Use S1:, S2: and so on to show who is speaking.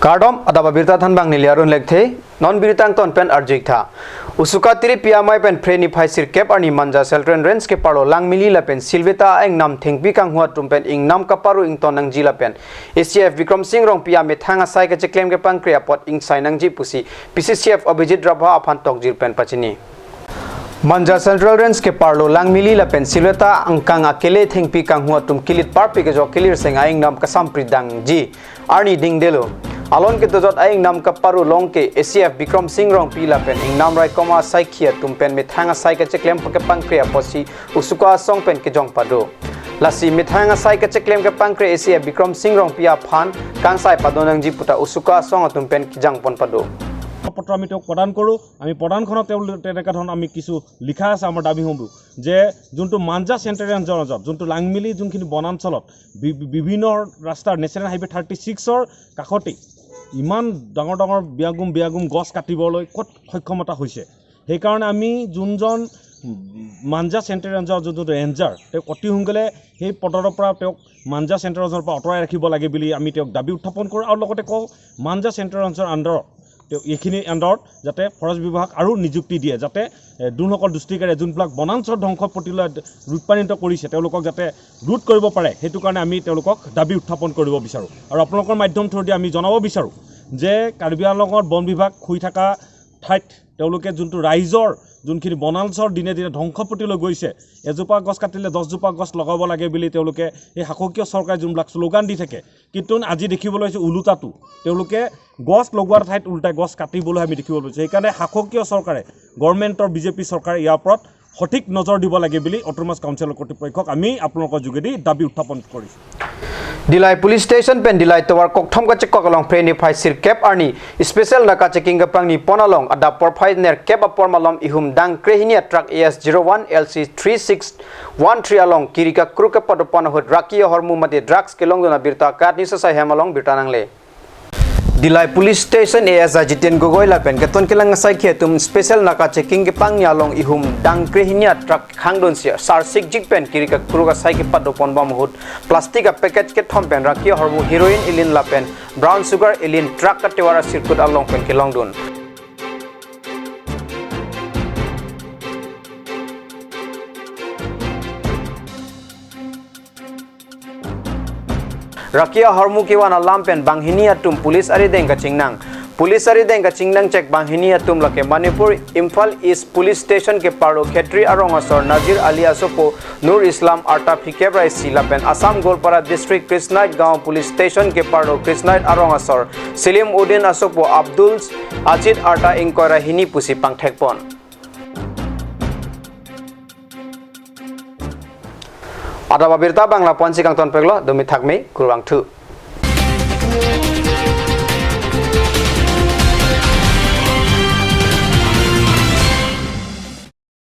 S1: Kardom adaba birta than bang niliarun lekthei non birtang ton pen arjik tha usuka tiri piamai pen freni phaisir kep arni manja seltren range ke paro langmili la pen silveta eng nam thengpi kang huat tumpen ing nam kaparu ing tonang jila pen ACF Vikram Singh rong pia me thanga sai ke claim ke pankria pot ing sainang ji pusi PCCF Abhijit Rabha aphan tok jil pen pachini Manja Central Range ke parlo langmili la pen silveta angkang akele thengpi kang huat tum kilit parpi ke jo kilir seng aing nam kasam pridang ji arni ding delo Alon ke tozot aing nam kaparu long ke ACF Vikram Singh rong pila pen ing nam rai koma saikhia tumpen mithanga sai ke cheklem ke pankria posi usuka song pen ke jong pado lasi mithanga sai ke cheklem ke pankre ACF Vikram Singh rong pia phan kansai padonang ji puta usuka song tumpen ki jang pon pado
S2: পত্ৰ আমি তেওঁক প্ৰদান কৰোঁ আমি প্ৰদানখনত তেওঁ তেনেকা ধৰণৰ আমি কিছু লিখা আছে আমাৰ দাবী হ'ব যে যোনটো মানজা চেণ্ট্ৰেল ৰেঞ্জৰ যোনটো লাংমিলি যোনখিনি বনাঞ্চলত বিভিন্ন ৰাস্তাৰ নেশ্যনেল হাইৱে 36ৰ কাষতে ইমান ডাঙৰ ডাঙৰ বিয়াগুম গছ কাটিবলৈ ক'ত সক্ষমতা হৈছে সেইকাৰণে আমি যোনজন মানজা চেণ্ট্ৰেল ৰেঞ্জৰ যোনটো ৰেঞ্জাৰ তেওঁ অতি সোনকালে সেই পদৰ পৰা তেওঁক মানজা চেণ্ট্ৰেল ৰেঞ্জৰ পৰা আঁতৰাই ৰাখিব লাগে বুলি আমি তেওঁক দাবী উত্থাপন কৰোঁ আৰু লগতে কওঁ মানজা চেণ্ট্ৰেল ৰেঞ্জৰ আণ্ডাৰত এইখিনি আণ্ডাৰত যাতে ফৰেষ্ট বিভাগ আৰু নিযুক্তি দিয়ে যাতে দুনসকল দুষ্টিকাৰে যোনবিলাক বনাঞ্চল ধ্বংস প্ৰতিলৈ ৰূপান্তৰিত কৰিছে তেওঁলোকক যাতে ৰোধ কৰিব পাৰে সেইটো কাৰণে আমি তেওঁলোকক দাবী উত্থাপন কৰিব বিচাৰোঁ আৰু আপোনালোকৰ মাধ্যম থ্ৰুদি আমি জনাব বিচাৰোঁ যে কাৰ্বি আংলঙৰ বন বিভাগ শুই থকা ঠাইত তেওঁলোকে যোনটো ৰাইজৰ যোনখিনি বনাঞ্চল দিনে দিনে ধ্বংস প্ৰতিলৈ গৈছে এজোপা গছ কাটিলে 10 জোপা গছ লগাব লাগে বুলি তেওঁলোকে এই শাসকীয় চৰকাৰে যোনবিলাক শ্লোগান দি থাকে কিন্তু আজি দেখিবলৈ হৈছে উলুটাটো তেওঁলোকে গছ লগোৱাৰ ঠাইত উল্টাই গছ কাটিবলৈ আমি দেখিবলৈ পাইছোঁ সেইকাৰণে শাসকীয় চৰকাৰে গভৰ্ণমেণ্টৰ বিজেপি চৰকাৰে ইয়াৰ ওপৰত সঠিক নজৰ দিব লাগে বুলি অট'নমাছ কাউন্সিলৰ কৰ্তৃপক্ষক আমি আপোনালোকৰ যোগেদি দাবী উত্থাপন কৰিছোঁ
S1: Dilai Police Station pen Dilai towar kokthom ka chekok along freni phai sir cap arni special naka checking ka prangni ponalong ada por phai ner cap apor malom ihum dang krehinia truck AS01 LC 3613 along kirika kruka padopon hot rakia hormu mate drugs kelong dona birta kat ni sa hemalong birta nangle Dilai Police Station AS Ajiten Gogoi la pen keton kelang sai khia tum special naka checking ke pang along ihum dang krehinia truck khangdon sia sar sik jik pen kirika kruka sai ke padopon bam hot plastic a package ke thom pen rakia hormu heroin ilin la pen brown sugar ilin truck ka tewara circuit along pen kelong don Rakia hormu kiwana lampen banghini atum police ari deng ka chingnang check banghini atum lake Manipur Imphal East Police Station ke paro khetri arongasor Nazir Ali Asopo Nur Islam Arta Fikebrai Silapen Assam Golpara District Krishnait Gaon Police Station ke paro Krishnait arongasor Selim Udin Asopo Abdul Ajit Arta Inkora hini pusi pangthekpon Adaba birta bangla ponsi kang ton peglo domi thakme kurwang thu